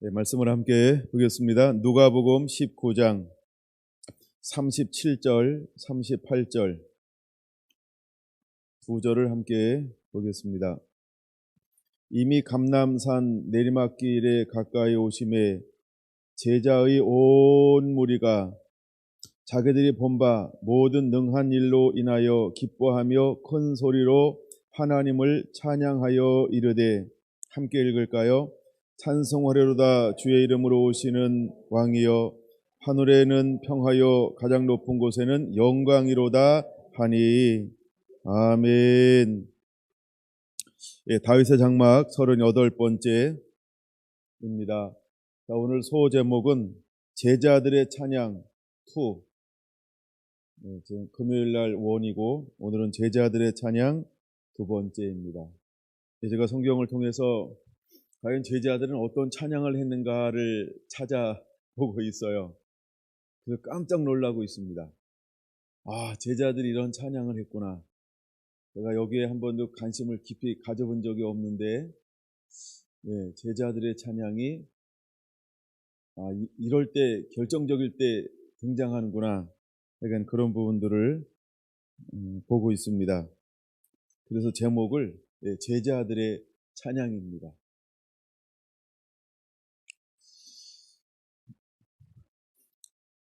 네, 말씀을 함께 보겠습니다. 누가복음 19장 37절, 38절 두 절을 함께 보겠습니다. 이미 감람산 내리막길에 가까이 오심에 제자의 온 무리가 자기들이 본 바 모든 능한 일로 인하여 기뻐하며 큰 소리로 하나님을 찬양하여 이르되, 함께 읽을까요? 찬송하려로다 주의 이름으로 오시는 왕이여, 하늘에는 평하여 가장 높은 곳에는 영광이로다 하니. 아멘. 예, 다윗의 장막 38번째입니다. 자, 오늘 소 제목은 제자들의 찬양 2. 지금 금요일 날 원이고 오늘은 제자들의 찬양 두 번째입니다. 제가 성경을 통해서 과연 제자들은 어떤 찬양을 했는가를 찾아보고 있어요. 그래서 깜짝 놀라고 있습니다. 아, 제자들이 이런 찬양을 했구나. 제가 여기에 한 번도 관심을 깊이 가져본 적이 없는데, 제자들의 찬양이 이럴 때, 결정적일 때 등장하는구나. 약간 그런 부분들을 보고 있습니다. 그래서 제목을 제자들의 찬양입니다.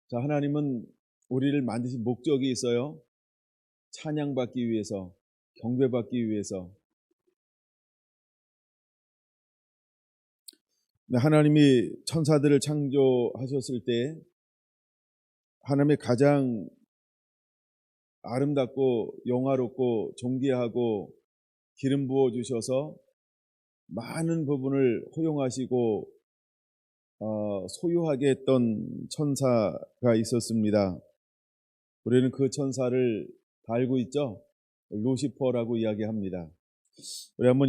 자, 하나님은 우리를 만드신 목적이 있어요. 찬양받기 위해서, 경배받기 위해서. 하나님이 천사들을 창조하셨을 때 하나님의 가장 아름답고 영화롭고 존귀하고 기름 부어 주셔서 많은 부분을 허용하시고 소유하게 했던 천사가 있었습니다. 우리는 그 천사를 다 알고 있죠? 루시퍼라고 이야기합니다. 우리 한번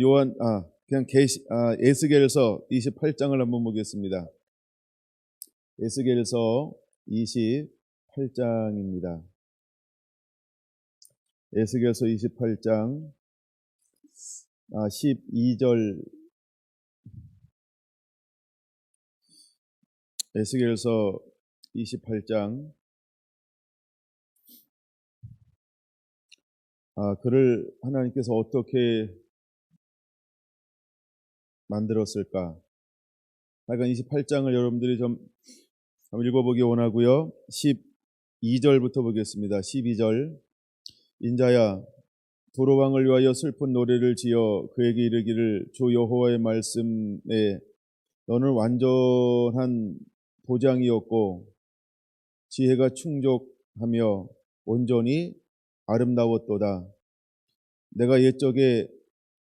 에스겔서 28장을 한번 보겠습니다. 에스겔서 28장입니다. 에스겔서 28장 12절, 에스겔서 28장 그를 하나님께서 어떻게 만들었을까? 하여간 28장을 여러분들이 좀 읽어보기 원하고요. 12절부터 보겠습니다. 12절. 인자야, 두로왕을 위하여 슬픈 노래를 지어 그에게 이르기를, 주 여호와의 말씀에 너는 완전한 보장이었고 지혜가 충족하며 온전히 아름다웠도다. 내가 옛적에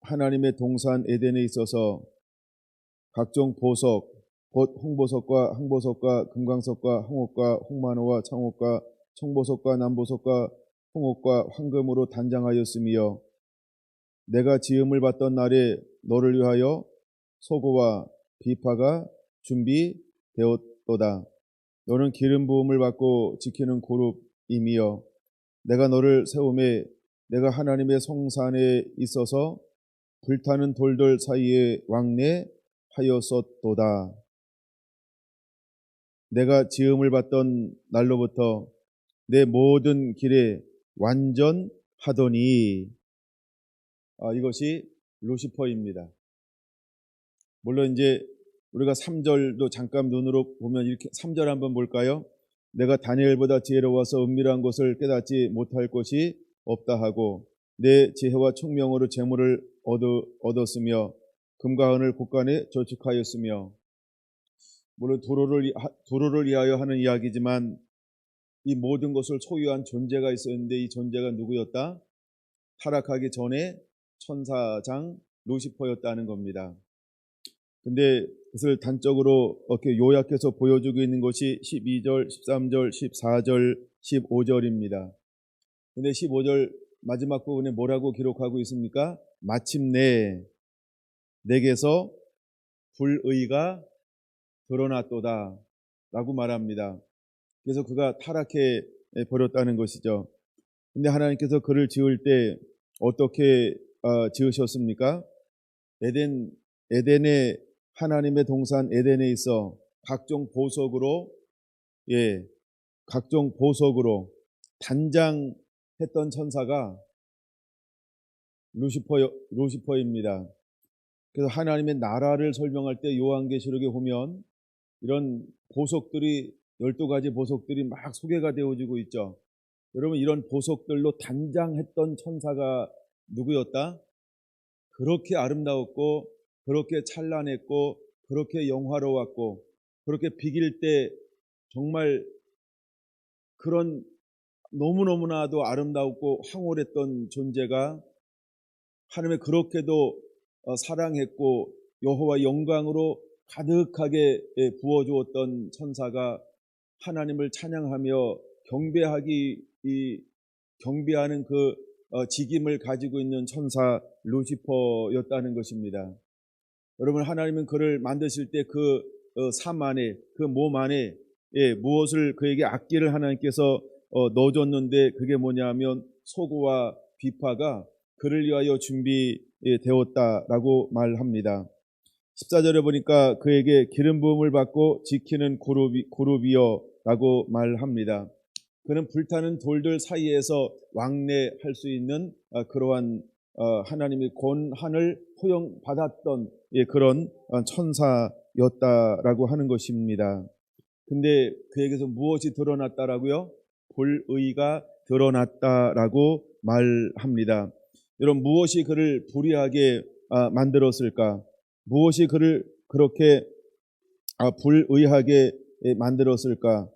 하나님의 동산 에덴에 있어서 각종 보석, 곧 홍보석과 항보석과 금강석과 항옥과 홍만호와 창옥과 청보석과 남보석과 홍옥과 황금으로 단장하였으며, 내가 지음을 받던 날에 너를 위하여 소고와 비파가 준비되었도다. 너는 기름 부음을 받고 지키는 그룹이며, 내가 너를 세움에 내가 하나님의 성산에 있어서 불타는 돌들 사이에 왕래하였었도다. 내가 지음을 받던 날로부터 내 모든 길에 완전하더니. 이것이 루시퍼입니다. 물론 이제 우리가 3절도 잠깐 눈으로 보면 이렇게 3절 한번 볼까요? 내가 다니엘보다 지혜로워서 은밀한 것을 깨닫지 못할 것이 없다 하고, 내 지혜와 총명으로 재물을 얻었으며 금과 은을 곳간에 저축하였으며. 물론 두로를 위하여 하는 이야기지만 이 모든 것을 소유한 존재가 있었는데, 이 존재가 누구였다? 타락하기 전에 천사장 루시퍼였다는 겁니다. 근데 그것을 단적으로 이렇게 요약해서 보여주고 있는 것이 12절, 13절, 14절, 15절입니다. 근데 15절 마지막 부분에 뭐라고 기록하고 있습니까? 마침내 내게서 불의가 드러났도다 라고 말합니다. 그래서 그가 타락해 버렸다는 것이죠. 근데 하나님께서 그를 지을 때 어떻게 지으셨습니까? 에덴에 하나님의 동산 에덴에 있어 각종 보석으로 단장했던 천사가 루시퍼입니다. 그래서 하나님의 나라를 설명할 때 요한계시록에 보면 이런 보석들이 12가지 보석들이 막 소개가 되어지고 있죠. 여러분, 이런 보석들로 단장했던 천사가 누구였다? 그렇게 아름다웠고 그렇게 찬란했고 그렇게 영화로웠고 그렇게 비길 때 정말 그런 너무너무나도 아름다웠고 황홀했던 존재가 하나님의 그렇게도 사랑했고 여호와 영광으로 가득하게 부어주었던 천사가 하나님을 찬양하며 경배하는 그 직임을 가지고 있는 천사 루시퍼였다는 것입니다. 여러분, 하나님은 그를 만드실 때 그 삶 안에, 그 몸 안에 무엇을 그에게 악기를 하나님께서 넣어줬는데 그게 뭐냐면 소고와 비파가 그를 위하여 준비되었다라고 말합니다. 14절에 보니까 그에게 기름 부음을 받고 지키는 그룹이여라고 말합니다. 그는 불타는 돌들 사이에서 왕래할 수 있는 그러한 하나님의 권한을 허용받았던 그런 천사였다라고 하는 것입니다. 근데 그에게서 무엇이 드러났다라고요? 불의가 드러났다라고 말합니다. 여러분, 무엇이 그를 불의하게 만들었을까? 무엇이 그를 그렇게 불의하게 만들었을까?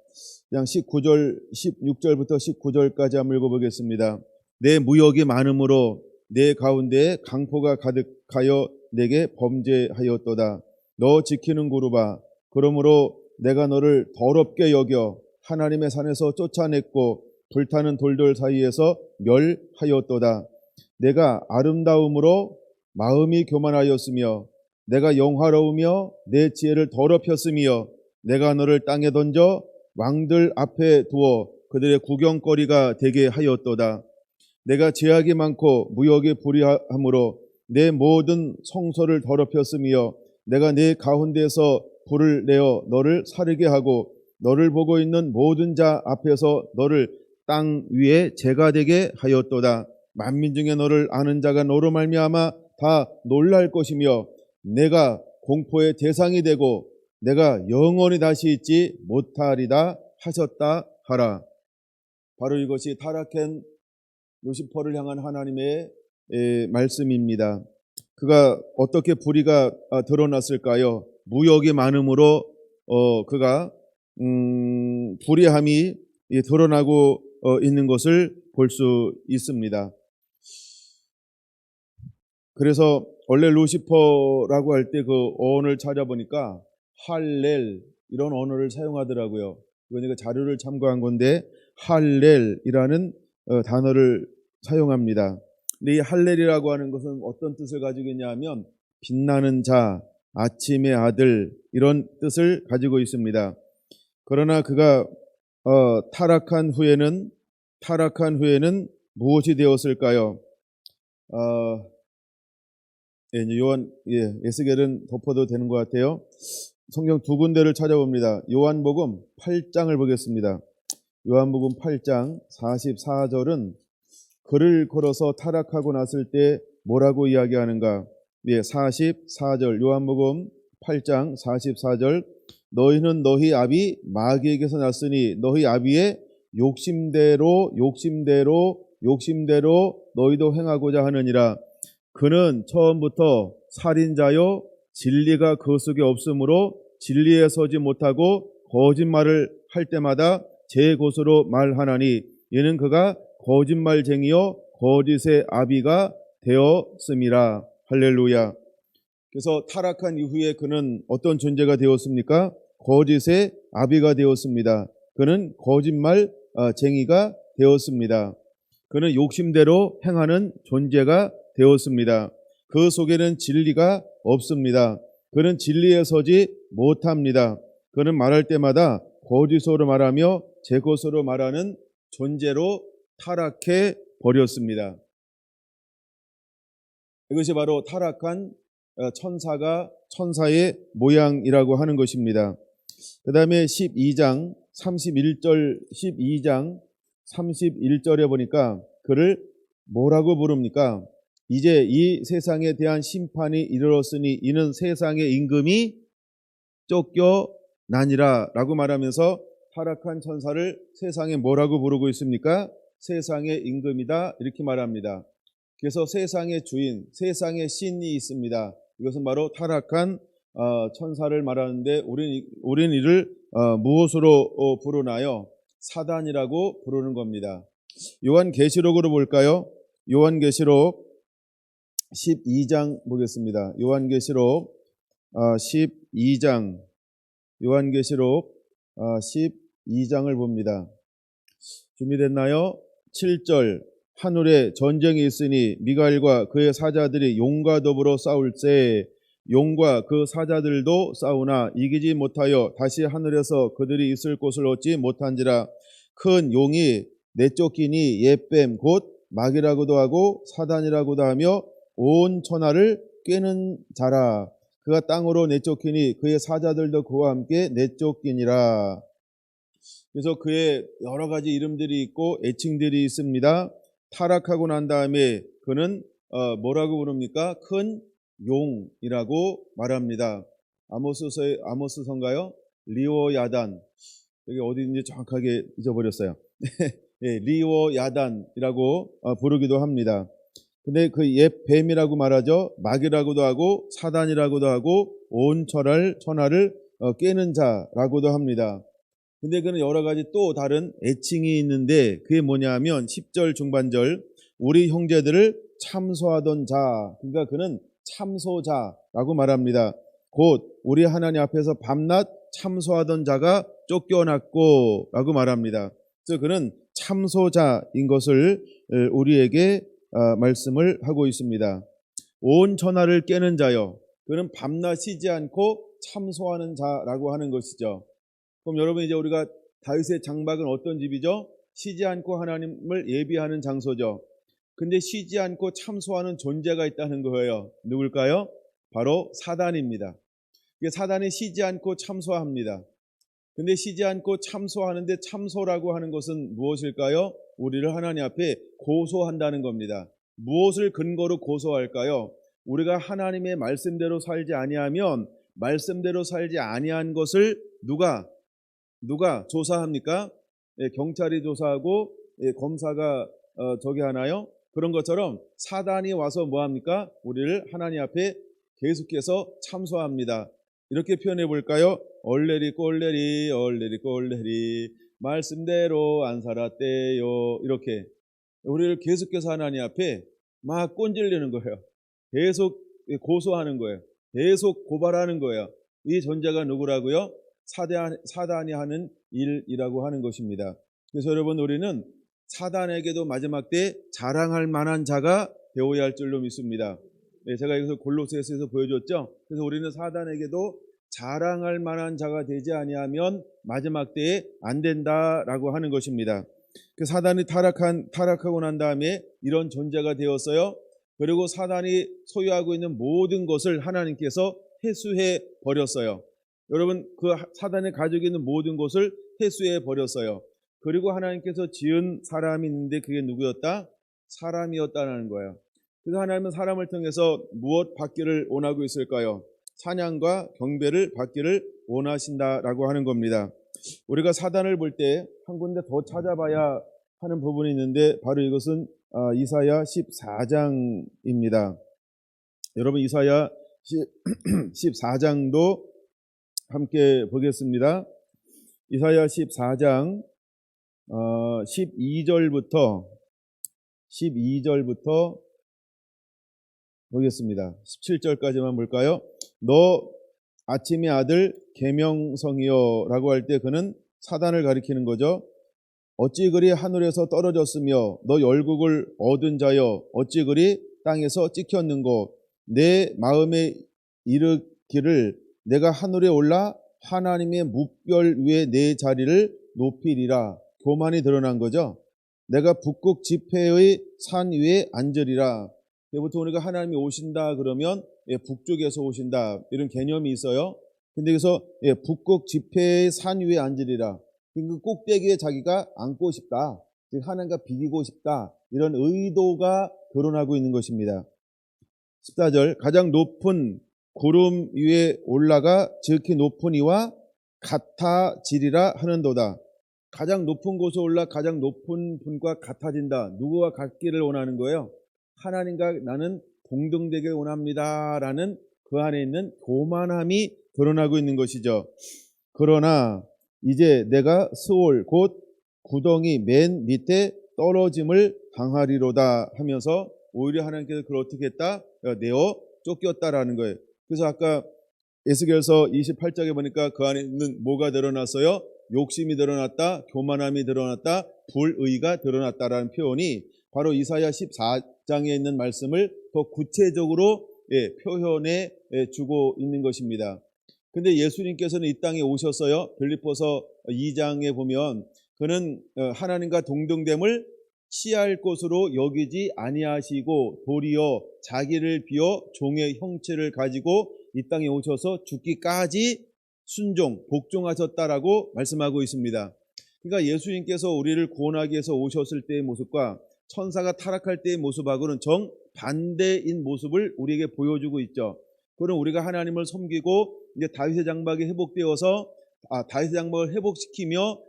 그냥 16절부터 19절까지 한번 읽어보겠습니다. 내 무역이 많음으로 내 가운데에 강포가 가득하여 내게 범죄하였도다. 너 지키는 그룹아, 그러므로 내가 너를 더럽게 여겨 하나님의 산에서 쫓아냈고 불타는 돌들 사이에서 멸하였도다. 내가 아름다움으로 마음이 교만하였으며 내가 영화로우며 내 지혜를 더럽혔으며 내가 너를 땅에 던져 왕들 앞에 두어 그들의 구경거리가 되게 하였도다. 내가 제약이 많고 무역이 불의함으로 내 모든 성소를 더럽혔으며 내가 네 가운데서 불을 내어 너를 사르게 하고 너를 보고 있는 모든 자 앞에서 너를 땅 위에 재가 되게 하였도다. 만민 중에 너를 아는 자가 너로 말미암아 다 놀랄 것이며 내가 공포의 대상이 되고 내가 영원히 다시 있지 못하리다 하셨다 하라. 바로 이것이 타락한 루시퍼를 향한 하나님의 말씀입니다. 그가 어떻게 불의가 드러났을까요? 무역이 많음으로 그가 불의함이 드러나고 있는 것을 볼 수 있습니다. 그래서 원래 루시퍼라고 할 때 그 어원을 찾아보니까 할렐 이런 언어를 사용하더라고요. 그러니까 자료를 참고한 건데 할렐이라는 단어를 사용합니다. 근데 이 할렐이라고 하는 것은 어떤 뜻을 가지고 있냐면 빛나는 자, 아침의 아들 이런 뜻을 가지고 있습니다. 그러나 그가 타락한 후에는 무엇이 되었을까요? 에스겔은 덮어도 되는 것 같아요. 성경 두 군데를 찾아봅니다. 요한복음 8장을 보겠습니다. 요한복음 8장 44절은 글을 걸어서 타락하고 났을 때 뭐라고 이야기하는가? 44절 요한복음 8장 44절 너희는 너희 아비 마귀에게서 났으니 너희 아비의 욕심대로 너희도 행하고자 하느니라. 그는 처음부터 살인자요 진리가 그 속에 없으므로 진리에 서지 못하고 거짓말을 할 때마다 제 곳으로 말하나니 이는 그가 거짓말쟁이요 거짓의 아비가 되었음이라. 할렐루야. 그래서 타락한 이후에 그는 어떤 존재가 되었습니까? 거짓의 아비가 되었습니다. 그는 거짓말쟁이가 되었습니다. 그는 욕심대로 행하는 존재가 되었습니다. 그 속에는 진리가 없습니다. 그는 진리에 서지 못합니다. 그는 말할 때마다 거짓으로 말하며 제 것으로 말하는 존재로 타락해 버렸습니다. 이것이 바로 타락한 천사의 모양이라고 하는 것입니다. 그 다음에 12장 31절에 보니까 그를 뭐라고 부릅니까? 이제 이 세상에 대한 심판이 이르렀으니 이는 세상의 임금이 쫓겨나니라 라고 말하면서 타락한 천사를 세상에 뭐라고 부르고 있습니까? 세상의 임금이다 이렇게 말합니다. 그래서 세상의 주인, 세상의 신이 있습니다. 이것은 바로 타락한 천사를 말하는데 우리는 이를 무엇으로 부르나요? 사단이라고 부르는 겁니다. 요한계시록으로 볼까요? 요한계시록 12장 보겠습니다. 요한계시록 12장 요한계시록 12장을 봅니다. 준비됐나요? 7절 하늘에 전쟁이 있으니 미가엘과 그의 사자들이 용과 더불어 싸울세 용과 그 사자들도 싸우나 이기지 못하여 다시 하늘에서 그들이 있을 곳을 얻지 못한지라 큰 용이 내쫓기니 옛뱀 곧 마귀라고도 하고 사단이라고도 하며 온 천하를 꿰는 자라 그가 땅으로 내쫓기니 그의 사자들도 그와 함께 내쫓기니라. 그래서 그의 여러 가지 이름들이 있고 애칭들이 있습니다. 타락하고 난 다음에 그는 뭐라고 부릅니까? 큰 용이라고 말합니다. 아모스서인가요? 리오야단 여기 어디인지 정확하게 잊어버렸어요. 예, 리오야단이라고 부르기도 합니다. 근데 그 옛 뱀이라고 말하죠. 마귀라고도 하고 사단이라고도 하고 온 천하를 꿰는 자라고도 합니다. 근데 그는 여러 가지 또 다른 애칭이 있는데 그게 뭐냐 하면 10절 중반절 우리 형제들을 참소하던 자 그러니까 그는 참소자라고 말합니다. 곧 우리 하나님 앞에서 밤낮 참소하던 자가 쫓겨났고 라고 말합니다. 그래서 그는 참소자인 것을 우리에게 말씀을 하고 있습니다. 온 천하를 깨는 자요. 그는 밤낮 쉬지 않고 참소하는 자라고 하는 것이죠. 그럼 여러분 이제 우리가 다윗의 장막은 어떤 집이죠? 쉬지 않고 하나님을 예비하는 장소죠. 근데 쉬지 않고 참소하는 존재가 있다는 거예요. 누굴까요? 바로 사단입니다. 사단이 쉬지 않고 참소합니다. 근데 쉬지 않고 참소하는데 참소라고 하는 것은 무엇일까요? 우리를 하나님 앞에 고소한다는 겁니다. 무엇을 근거로 고소할까요? 우리가 하나님의 말씀대로 살지 아니하면 말씀대로 살지 아니한 것을 누가 조사합니까? 예, 경찰이 조사하고 검사가 저기 하나요? 그런 것처럼 사단이 와서 뭐합니까? 우리를 하나님 앞에 계속해서 참소합니다. 이렇게 표현해 볼까요? 얼레리 꼴레리 말씀대로 안 살았대요. 이렇게 우리를 계속해서 하나님 앞에 막 꼰질리는 거예요. 계속 고소하는 거예요. 계속 고발하는 거예요. 이 존재가 누구라고요? 사단이 하는 일이라고 하는 것입니다. 그래서 여러분 우리는 사단에게도 마지막 때 자랑할 만한 자가 되어야 할 줄로 믿습니다. 네, 제가 여기서 골로새서에서 보여줬죠. 그래서 우리는 사단에게도 자랑할 만한 자가 되지 아니하면 마지막 때에 안 된다라고 하는 것입니다. 그 사단이 타락하고 난 다음에 이런 존재가 되었어요. 그리고 사단이 소유하고 있는 모든 것을 하나님께서 회수해 버렸어요. 여러분 그 사단이 가지고 있는 모든 것을 회수해 버렸어요. 그리고 하나님께서 지은 사람이 있는데 그게 누구였다? 사람이었다는 거예요. 그래서 하나님은 사람을 통해서 무엇 받기를 원하고 있을까요? 찬양과 경배를 받기를 원하신다라고 하는 겁니다. 우리가 사단을 볼 때 한 군데 더 찾아봐야 하는 부분이 있는데 바로 이것은 이사야 14장입니다. 여러분 이사야 14장도 함께 보겠습니다. 이사야 14장 12절부터 보겠습니다. 17절까지만 볼까요? 너 아침의 아들 계명성이여 라고 할 때 그는 사단을 가리키는 거죠. 어찌 그리 하늘에서 떨어졌으며 너 열국을 얻은 자여 어찌 그리 땅에서 찍혔는고 내 마음에 이르기를 내가 하늘에 올라 하나님의 뭇별 위에 내 자리를 높이리라. 교만이 드러난 거죠. 내가 북극 지폐의 산 위에 앉으리라. 보통 우리가 하나님이 오신다 그러면 북쪽에서 오신다 이런 개념이 있어요. 근데 여기서 북극 지폐의 산 위에 앉으리라. 그 꼭대기에 자기가 앉고 싶다. 즉 하나님과 비기고 싶다. 이런 의도가 드러나고 있는 것입니다. 14절 가장 높은 구름 위에 올라가 지극히 높은 이와 같아지리라 하는도다. 가장 높은 곳에 올라 가장 높은 분과 같아진다. 누구와 같기를 원하는 거예요? 하나님과 나는 동등되길 원합니다. 라는 그 안에 있는 교만함이 드러나고 있는 것이죠. 그러나 이제 내가 스올 곧 구덩이 맨 밑에 떨어짐을 당하리로다 하면서 오히려 하나님께서 그걸 어떻게 했다? 내어 쫓겼다라는 거예요. 그래서 아까 에스겔서 28장에 보니까 그 안에 있는 뭐가 드러났어요? 욕심이 드러났다, 교만함이 드러났다, 불의가 드러났다라는 표현이 바로 이사야 14장에 있는 말씀을 더 구체적으로 표현해 주고 있는 것입니다. 근데 예수님께서는 이 땅에 오셨어요. 빌립보서 2장에 보면 그는 하나님과 동등됨을 취할 것으로 여기지 아니하시고 도리어 자기를 비어 종의 형체를 가지고 이 땅에 오셔서 죽기까지 순종, 복종하셨다라고 말씀하고 있습니다. 그러니까 예수님께서 우리를 구원하기 위해서 오셨을 때의 모습과 천사가 타락할 때의 모습하고는 정반대인 모습을 우리에게 보여주고 있죠. 그럼 우리가 하나님을 섬기고 이제 다윗의 장막이 회복되어서 다윗의 장막을 회복시키며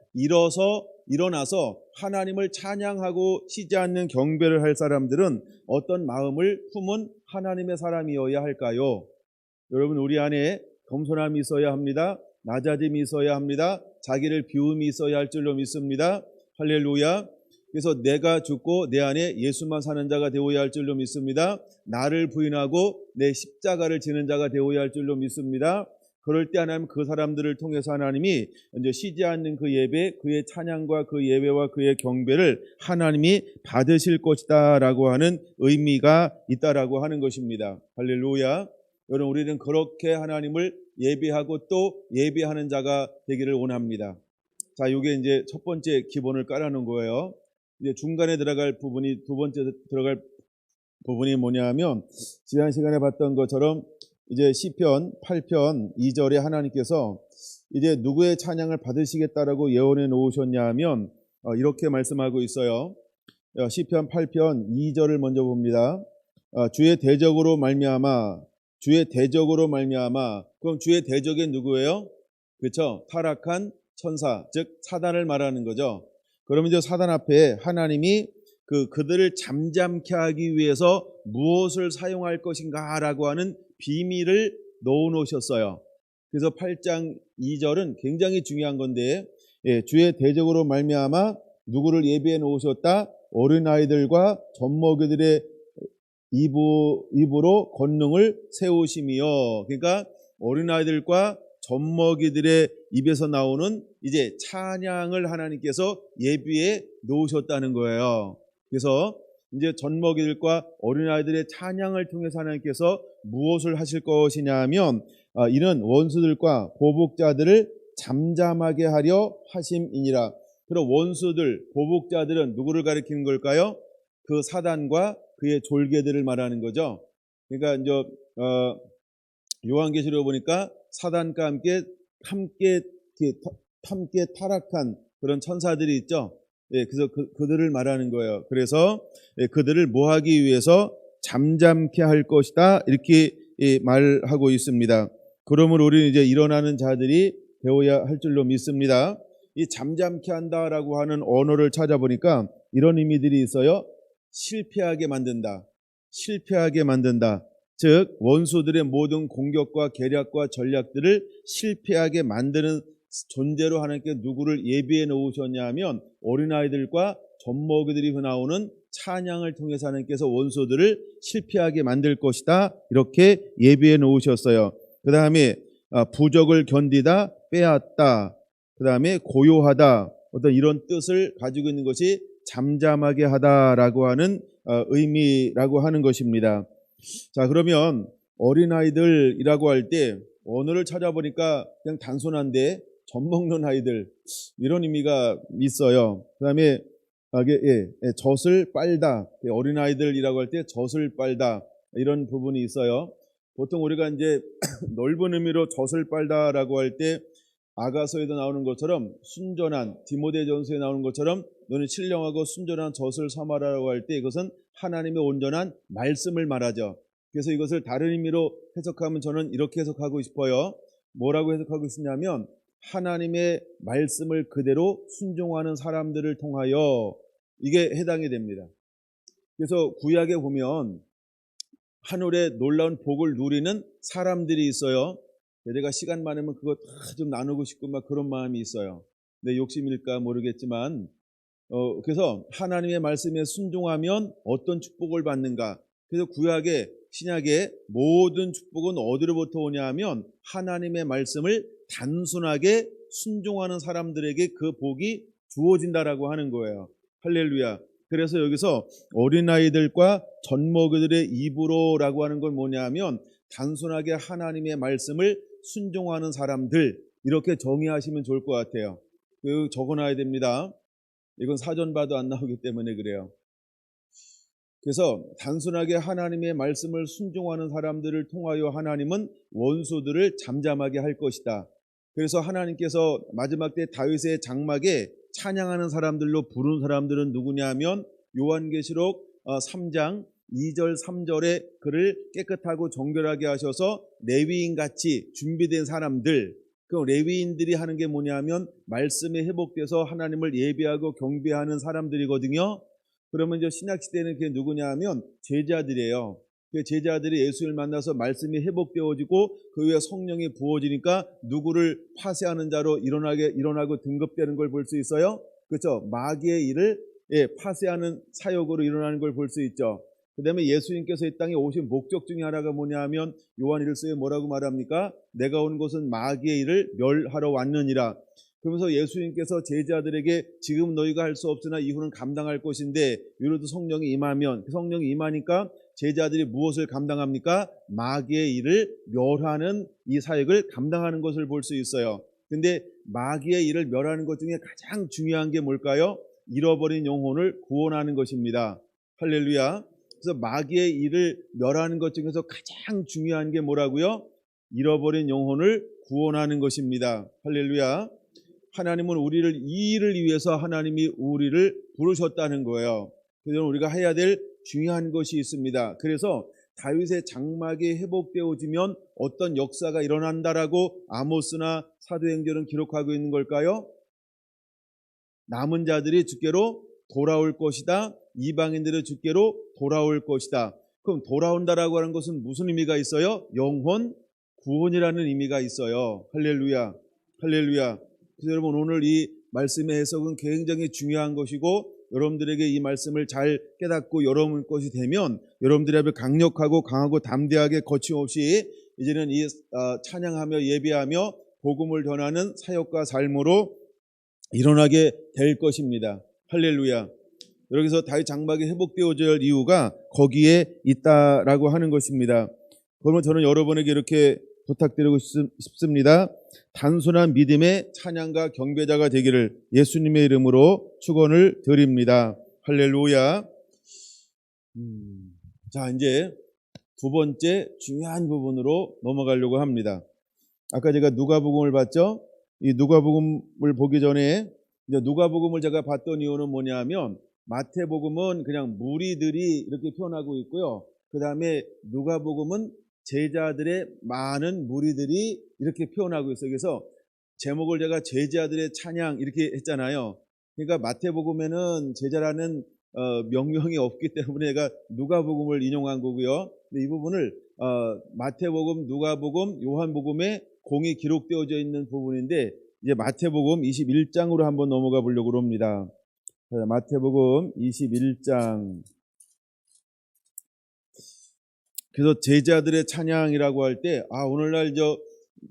일어나서 하나님을 찬양하고 쉬지 않는 경배를 할 사람들은 어떤 마음을 품은 하나님의 사람이어야 할까요? 여러분, 우리 안에 겸손함이 있어야 합니다. 낮아짐이 있어야 합니다. 자기를 비움이 있어야 할 줄로 믿습니다. 할렐루야. 그래서 내가 죽고 내 안에 예수만 사는 자가 되어야 할 줄로 믿습니다. 나를 부인하고 내 십자가를 지는 자가 되어야 할 줄로 믿습니다. 그럴 때 하나님 그 사람들을 통해서 하나님이 이제 쉬지 않는 그 예배, 그의 찬양과 그 예배와 그의 경배를 하나님이 받으실 것이다 라고 하는 의미가 있다라고 하는 것입니다. 할렐루야. 여러분, 우리는 그렇게 하나님을 예배하고 또 예배하는 자가 되기를 원합니다. 자, 이게 이제 첫 번째 기본을 깔아놓은 거예요. 이제 중간에 들어갈 부분이, 두 번째 들어갈 부분이 뭐냐 하면 지난 시간에 봤던 것처럼 이제 시편 8편 2절에 하나님께서 이제 누구의 찬양을 받으시겠다라고 예언해 놓으셨냐 하면 이렇게 말씀하고 있어요. 시편 8편 2절을 먼저 봅니다. 주의 대적으로 말미암아, 주의 대적으로 말미암아. 그럼 주의 대적이 누구예요? 그렇죠? 타락한 천사, 즉 사단을 말하는 거죠. 그러면 이제 사단 앞에 하나님이 그들을 잠잠케 하기 위해서 무엇을 사용할 것인가 라고 하는 비밀을 넣어 놓으셨어요. 그래서 8장 2절은 굉장히 중요한 건데, 주의 대적으로 말미암아 누구를 예비해 놓으셨다? 어린아이들과 젖먹이들의 입으로 권능을 세우심이요. 그러니까 어린아이들과 젖먹이들의 입에서 나오는 이제 찬양을 하나님께서 예비해 놓으셨다는 거예요. 그래서 이제 젖먹이들과 어린아이들의 찬양을 통해서 하나님께서 무엇을 하실 것이냐 하면 이는 원수들과 보복자들을 잠잠하게 하려 하심이니라. 그럼 원수들, 보복자들은 누구를 가리키는 걸까요? 그 사단과 그의 졸개들을 말하는 거죠. 그러니까 이제 요한계시록 보니까 사단과 함께 타락한 그런 천사들이 있죠. 그래서 그들을 말하는 거예요. 그래서 그들을 뭐 하기 위해서 잠잠케 할 것이다 이렇게 말하고 있습니다. 그러므로 우리는 이제 일어나는 자들이 되어야 할 줄로 믿습니다. 이 잠잠케 한다라고 하는 언어를 찾아보니까 이런 의미들이 있어요. 실패하게 만든다. 실패하게 만든다. 즉 원수들의 모든 공격과 계략과 전략들을 실패하게 만드는 존재로 하나님께 누구를 예비해 놓으셨냐 하면 어린아이들과 젖먹이들이 나오는 찬양을 통해서 하나님께서 원수들을 실패하게 만들 것이다 이렇게 예비해 놓으셨어요. 그 다음에 부적을 견디다, 빼앗다, 그 다음에 고요하다, 어떤 이런 뜻을 가지고 있는 것이 잠잠하게 하다라고 하는 의미라고 하는 것입니다. 자, 그러면 어린아이들이라고 할 때 언어를 찾아보니까 그냥 단순한데 젖먹는 아이들 이런 의미가 있어요. 그 다음에 젖을 빨다. 어린아이들이라고 할 때 젖을 빨다. 이런 부분이 있어요. 보통 우리가 이제 넓은 의미로 젖을 빨다라고 할 때 아가서에도 나오는 것처럼 순전한, 디모데전서에 나오는 것처럼 너는 신령하고 순전한 젖을 삼아라라고 할 때 이것은 하나님의 온전한 말씀을 말하죠. 그래서 이것을 다른 의미로 해석하면 저는 이렇게 해석하고 싶어요. 뭐라고 해석하고 싶냐면 하나님의 말씀을 그대로 순종하는 사람들을 통하여 이게 해당이 됩니다. 그래서 구약에 보면 하늘의 놀라운 복을 누리는 사람들이 있어요. 내가 시간 많으면 그거 다 좀 나누고 싶고 막 그런 마음이 있어요. 내 욕심일까 모르겠지만 그래서 하나님의 말씀에 순종하면 어떤 축복을 받는가. 그래서 구약의 신약의 모든 축복은 어디로부터 오냐 하면 하나님의 말씀을 단순하게 순종하는 사람들에게 그 복이 주어진다라고 하는 거예요. 할렐루야. 그래서 여기서 어린아이들과 젖먹이들의 입으로라고 하는 건 뭐냐 하면 단순하게 하나님의 말씀을 순종하는 사람들, 이렇게 정의하시면 좋을 것 같아요. 적어놔야 됩니다. 이건 사전 봐도 안 나오기 때문에 그래요. 그래서 단순하게 하나님의 말씀을 순종하는 사람들을 통하여 하나님은 원수들을 잠잠하게 할 것이다. 그래서 하나님께서 마지막 때 다윗의 장막에 찬양하는 사람들로 부른 사람들은 누구냐 하면 요한계시록 3장 2절 3절에 그를 깨끗하고 정결하게 하셔서 레위인같이 준비된 사람들, 그 레위인들이 하는 게 뭐냐 하면 말씀에 회복돼서 하나님을 예배하고 경배하는 사람들이거든요. 그러면 이제 신약시대는 그게 누구냐 하면 제자들이에요. 그 제자들이 예수를 만나서 말씀이 회복되어지고 그 위에 성령이 부어지니까 누구를 파쇄하는 자로 일어나고 등급되는 걸 볼 수 있어요. 그렇죠? 마귀의 일을 파쇄하는 사역으로 일어나는 걸 볼 수 있죠. 그 다음에 예수님께서 이 땅에 오신 목적 중에 하나가 뭐냐 하면 요한 1서에 뭐라고 말합니까? 내가 온 것은 마귀의 일을 멸하러 왔느니라. 그러면서 예수님께서 제자들에게 지금 너희가 할 수 없으나 이후는 감당할 것인데 이로도 성령이 임하면, 그 성령이 임하니까 제자들이 무엇을 감당합니까? 마귀의 일을 멸하는 이 사역을 감당하는 것을 볼 수 있어요. 근데 마귀의 일을 멸하는 것 중에 가장 중요한 게 뭘까요? 잃어버린 영혼을 구원하는 것입니다. 할렐루야. 그래서 마귀의 일을 멸하는 것 중에서 가장 중요한 게 뭐라고요? 잃어버린 영혼을 구원하는 것입니다. 할렐루야. 하나님은 우리를 이 일을 위해서 하나님이 우리를 부르셨다는 거예요. 그래서 우리가 해야 될 중요한 것이 있습니다. 그래서 다윗의 장막이 회복되어지면 어떤 역사가 일어난다라고 아모스나 사도행전은 기록하고 있는 걸까요? 남은 자들이 주께로 돌아올 것이다. 이방인들의 주께로 돌아올 것이다. 그럼 돌아온다라고 하는 것은 무슨 의미가 있어요? 영혼 구원이라는 의미가 있어요. 할렐루야. 할렐루야. 그래서 여러분 오늘 이 말씀의 해석은 굉장히 중요한 것이고 여러분들에게 이 말씀을 잘 깨닫고 여러분 것이 되면 여러분들이 앞에 강력하고 강하고 담대하게 거침없이 이제는 이 찬양하며 예배하며 복음을 전하는 사역과 삶으로 일어나게 될 것입니다. 할렐루야. 여기서 다윗 장막이 회복되어져야 할 이유가 거기에 있다라고 하는 것입니다. 그러면 저는 여러분에게 이렇게 부탁드리고 싶습니다. 단순한 믿음의 찬양가 경배자가 되기를 예수님의 이름으로 축원을 드립니다. 할렐루야. 자, 이제 두 번째 중요한 부분으로 넘어가려고 합니다. 아까 제가 누가복음을 봤죠? 이 누가복음을 보기 전에 이제 누가복음을 제가 봤던 이유는 뭐냐면 마태복음은 그냥 무리들이 이렇게 표현하고 있고요. 그 다음에 누가복음은 제자들의 많은 무리들이 이렇게 표현하고 있어요. 그래서 제목을 제가 제자들의 찬양 이렇게 했잖아요. 그러니까 마태복음에는 제자라는 명령이 없기 때문에 제가 누가복음을 인용한 거고요. 근데 이 부분을 마태복음, 누가복음, 요한복음에 공이 기록되어져 있는 부분인데 이제 마태복음 21장으로 한번 넘어가 보려고 합니다. 마태복음 21장. 그래서 제자들의 찬양이라고 할 때 오늘날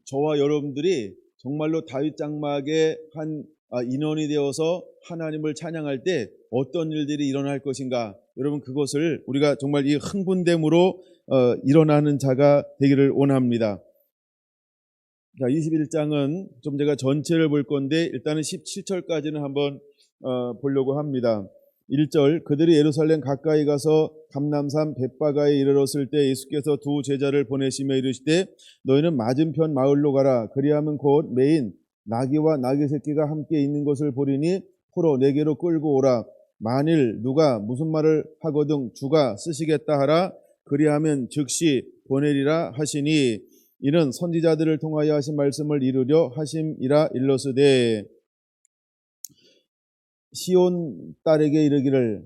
저와 여러분들이 정말로 다윗 장막의 한 인원이 되어서 하나님을 찬양할 때 어떤 일들이 일어날 것인가, 여러분 그것을 우리가 정말 이 흥분됨으로 일어나는 자가 되기를 원합니다. 자, 21장은 좀 제가 전체를 볼 건데 일단은 17절까지는 한번 보려고 합니다. 1절 그들이 예루살렘 가까이 가서 감람산 벳바가에 이르렀을 때 예수께서 두 제자를 보내시며 이르시되 너희는 맞은편 마을로 가라. 그리하면 곧 매인 나귀와 나귀 새끼가 함께 있는 것을 보리니 풀어 내게로 끌고 오라. 만일 누가 무슨 말을 하거든 주가 쓰시겠다 하라. 그리하면 즉시 보내리라 하시니 이는 선지자들을 통하여 하신 말씀을 이루려 하심이라 일러스되 시온 딸에게 이르기를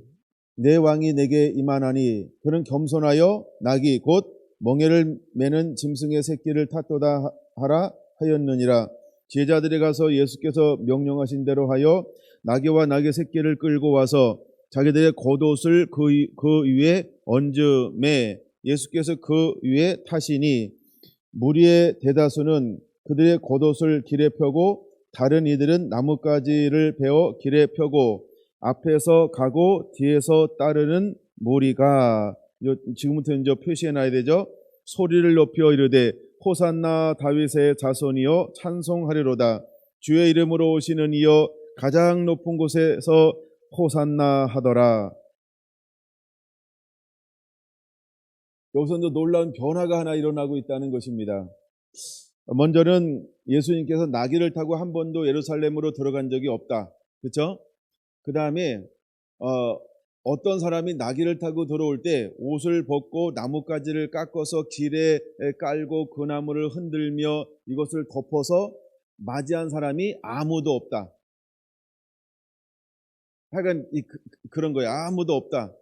내 왕이 내게 임하나니 그는 겸손하여 나귀 곧 멍에를 매는 짐승의 새끼를 탔도다 하라 하였느니라. 제자들이 가서 예수께서 명령하신 대로 하여 나귀와 나귀 새끼를 끌고 와서 자기들의 겉옷을 그 위에 얹음에 예수께서 그 위에 타시니 무리의 대다수는 그들의 겉옷을 길에 펴고 다른 이들은 나뭇가지를 베어 길에 펴고 앞에서 가고 뒤에서 따르는 무리가 지금부터 이제 표시해 놔야 되죠. 소리를 높여 이르되 호산나 다윗의 자손이여 찬송하리로다. 주의 이름으로 오시는 이여 가장 높은 곳에서 호산나 하더라. 여기서 놀라운 변화가 하나 일어나고 있다는 것입니다. 먼저는 예수님께서 나귀를 타고 한 번도 예루살렘으로 들어간 적이 없다. 그렇죠? 그 다음에 어떤 사람이 나귀를 타고 들어올 때 옷을 벗고 나뭇가지를 깎아서 길에 깔고 그 나무를 흔들며 이것을 덮어서 맞이한 사람이 아무도 없다. 하여간 그런 거예요. 아무도 없다.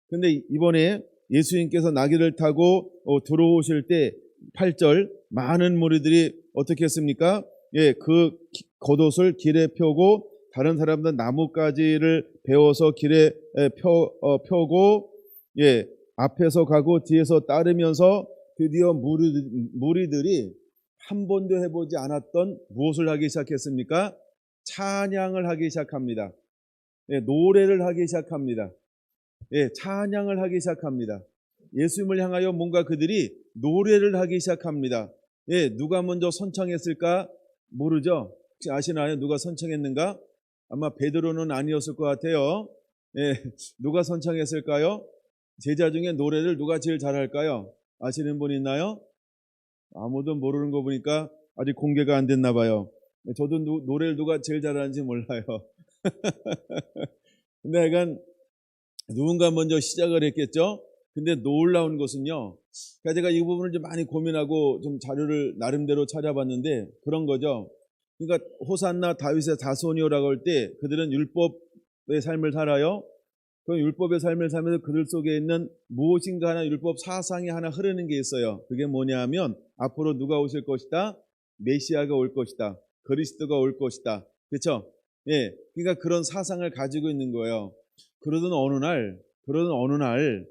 근데 이번에 예수님께서 나귀를 타고 들어오실 때 8절 많은 무리들이 어떻게 했습니까? 예, 그 겉옷을 길에 펴고 다른 사람들은 나뭇가지를 베어서 길에 펴고 예, 앞에서 가고 뒤에서 따르면서 드디어 무리들이 한 번도 해보지 않았던 무엇을 하기 시작했습니까? 찬양을 하기 시작합니다. 예, 노래를 하기 시작합니다. 예, 찬양을 하기 시작합니다. 예수님을 향하여 뭔가 그들이 노래를 하기 시작합니다. 예, 누가 먼저 선창했을까? 모르죠? 혹시 아시나요? 누가 선창했는가? 아마 베드로는 아니었을 것 같아요. 예, 누가 선창했을까요? 제자 중에 노래를 누가 제일 잘할까요? 아시는 분 있나요? 아무도 모르는 거 보니까 아직 공개가 안 됐나 봐요. 저도 노래를 누가 제일 잘하는지 몰라요. 근데 약간 누군가 먼저 시작을 했겠죠? 근데 놀라운 것은요. 그러니까 제가 이 부분을 좀 많이 고민하고 좀 자료를 나름대로 찾아봤는데 그런 거죠. 그러니까 호산나 다윗의 자손이요라고 할 때 그들은 율법의 삶을 살아요. 그 율법의 삶을 살면서 그들 속에 있는 무엇인가 하나 율법 사상이 하나 흐르는 게 있어요. 그게 뭐냐 하면 앞으로 누가 오실 것이다. 메시아가 올 것이다. 그리스도가 올 것이다. 그렇죠? 예, 그러니까 그런 사상을 가지고 있는 거예요. 그러던 어느 날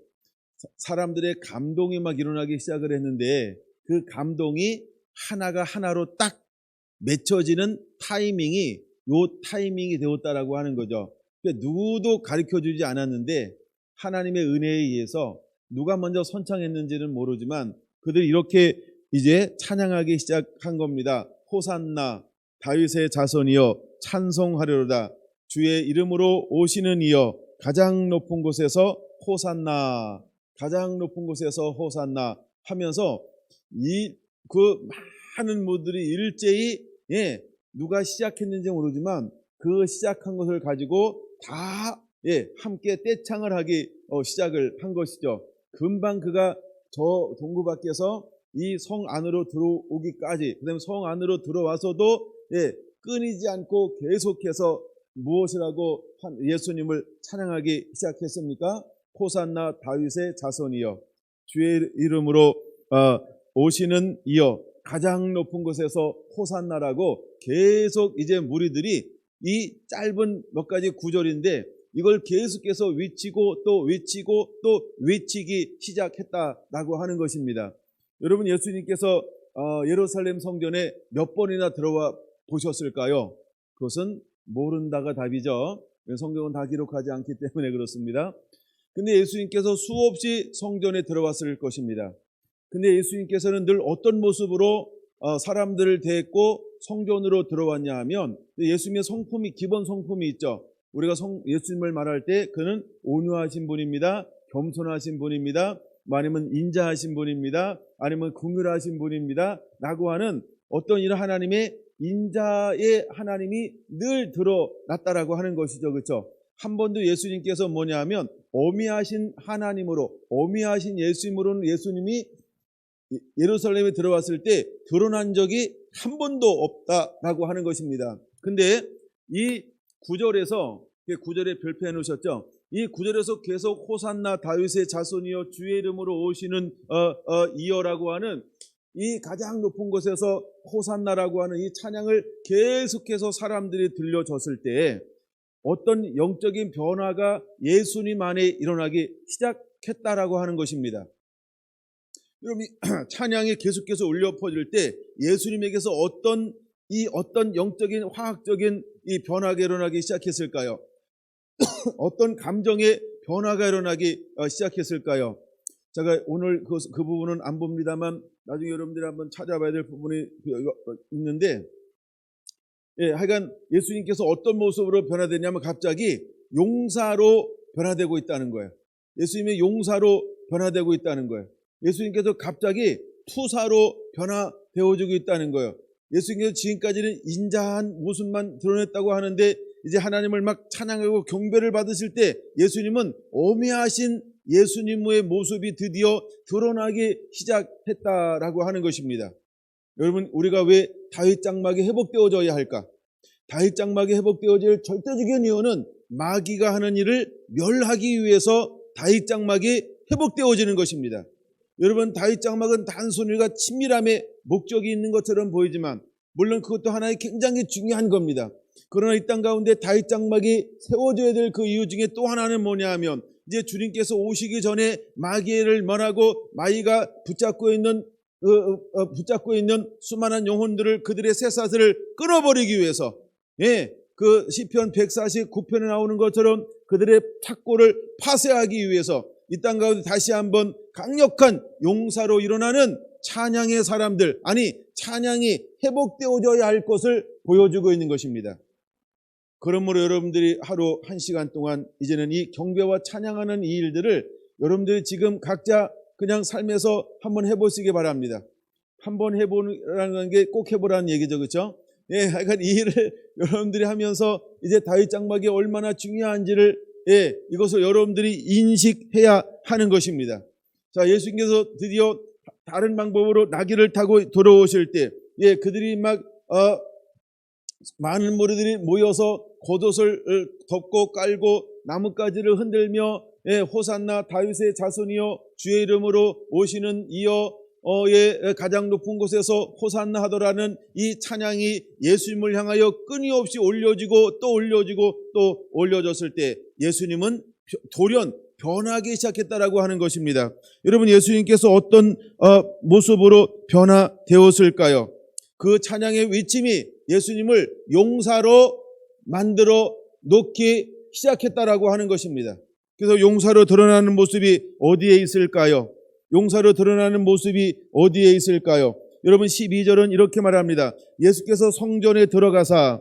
사람들의 감동이 막 일어나기 시작을 했는데 그 감동이 하나가 하나로 딱 맺혀지는 타이밍이 요 타이밍이 되었다라고 하는 거죠. 그러니까 누구도 가르쳐주지 않았는데 하나님의 은혜에 의해서 누가 먼저 선창했는지는 모르지만 그들이 이렇게 이제 찬양하기 시작한 겁니다. 호산나 다윗의 자손이여 찬송하리로다. 주의 이름으로 오시는 이여 가장 높은 곳에서 호산나, 가장 높은 곳에서 호산나 하면서 그 많은 무들이 일제히 예, 누가 시작했는지 모르지만 그 시작한 것을 가지고 다 예, 함께 떼창을 하기 시작을 한 것이죠. 금방 그가 저 동구 밖에서 이 성 안으로 들어오기까지, 그다음에 성 안으로 들어와서도 예, 끊이지 않고 계속해서 무엇을 하고 예수님을 찬양하기 시작했습니까? 호산나 다윗의 자손이여 주의 이름으로 오시는 이여 가장 높은 곳에서 호산나라고 계속 이제 무리들이 이 짧은 몇 가지 구절인데 이걸 계속해서 외치고 또 외치고 또 외치기 시작했다라고 하는 것입니다. 여러분 예수님께서 예루살렘 성전에 몇 번이나 들어와 보셨을까요? 그것은 모른다가 답이죠. 성경은 다 기록하지 않기 때문에 그렇습니다. 근데 예수님께서 수없이 성전에 들어왔을 것입니다. 근데 예수님께서는 늘 어떤 모습으로 사람들을 대했고 성전으로 들어왔냐 하면 예수님의 성품이 기본 성품이 있죠. 우리가 예수님을 말할 때 그는 온유하신 분입니다. 겸손하신 분입니다. 아니면 인자하신 분입니다. 아니면 긍휼하신 분입니다. 라고 하는 어떤 이런 하나님의 인자의 하나님이 늘 드러났다라고 하는 것이죠. 그렇죠? 한 번도 예수님께서 뭐냐면 어미하신 하나님으로, 어미하신 예수님으로는 예수님이 예루살렘에 들어왔을 때 드러난 적이 한 번도 없다라고 하는 것입니다. 근데 이 구절에 별표해 놓으셨죠? 이 구절에서 계속 호산나 다윗의 자손이여 주의 이름으로 오시는 이여라고 하는 이 가장 높은 곳에서 호산나라고 하는 이 찬양을 계속해서 사람들이 들려줬을 때 어떤 영적인 변화가 예수님 안에 일어나기 시작했다라고 하는 것입니다. 여러분, 찬양이 계속해서 울려 퍼질 때 예수님에게서 어떤 영적인 화학적인 이 변화가 일어나기 시작했을까요? 어떤 감정의 변화가 일어나기 시작했을까요? 제가 오늘 그 부분은 안 봅니다만 나중에 여러분들이 한번 찾아봐야 될 부분이 있는데, 하여간 예수님께서 어떤 모습으로 변화되냐면 갑자기 용사로 변화되고 있다는 거예요. 예수님의 용사로 변화되고 있다는 거예요. 예수님께서 갑자기 투사로 변화되어지고 있다는 거예요. 예수님께서 지금까지는 인자한 모습만 드러냈다고 하는데 이제 하나님을 막 찬양하고 경배를 받으실 때 예수님은 어미하신 예수님의 모습이 드디어 드러나기 시작했다라고 하는 것입니다. 여러분, 우리가 왜 다윗 장막이 회복되어져야 할까? 다윗 장막이 회복되어질 절대적인 이유는 마귀가 하는 일을 멸하기 위해서 다윗 장막이 회복되어지는 것입니다. 여러분, 다윗 장막은 단순히 우리가 친밀함에 목적이 있는 것처럼 보이지만 물론 그것도 하나의 굉장히 중요한 겁니다. 그러나 이 땅 가운데 다윗 장막이 세워져야 될 그 이유 중에 또 하나는 뭐냐 하면 이제 주님께서 오시기 전에 마귀를 멸하고 마귀가 붙잡고 있는 수많은 영혼들을, 그들의 쇠사슬을 끊어버리기 위해서, 그 시편 149편에 나오는 것처럼 그들의 착고를 파쇄하기 위해서 이 땅 가운데 다시 한번 강력한 용사로 일어나는 찬양의 사람들, 찬양이 회복되어져야 할 것을 보여주고 있는 것입니다. 그러므로 여러분들이 하루 1시간 동안 이제는 이 경배와 찬양하는 이 일들을 여러분들이 지금 각자 그냥 삶에서 한번 해보시기 바랍니다. 한번 해보라는 게 꼭 해보라는 얘기죠. 그렇죠? 하여간 이 일을 여러분들이 하면서 이제 다윗 장막이 얼마나 중요한지를 이것을 여러분들이 인식해야 하는 것입니다. 자, 예수님께서 드디어 다른 방법으로 나귀를 타고 돌아오실 때 그들이 막 많은 무리들이 모여서 겉옷을 덮고 깔고 나뭇가지를 흔들며 호산나 다윗의 자손이여 주의 이름으로 오시는 이여의 가장 높은 곳에서 호산나 하더라는 이 찬양이 예수님을 향하여 끊임없이 올려지고 또 올려지고 또 올려졌을 때 예수님은 돌연 변하기 시작했다라고 하는 것입니다. 여러분, 예수님께서 어떤 모습으로 변화되었을까요? 그 찬양의 위침이 예수님을 용사로 만들어 놓기 시작했다라고 하는 것입니다. 그래서 용사로 드러나는 모습이 어디에 있을까요? 용사로 드러나는 모습이 어디에 있을까요? 여러분, 12절은 이렇게 말합니다. 예수께서 성전에 들어가사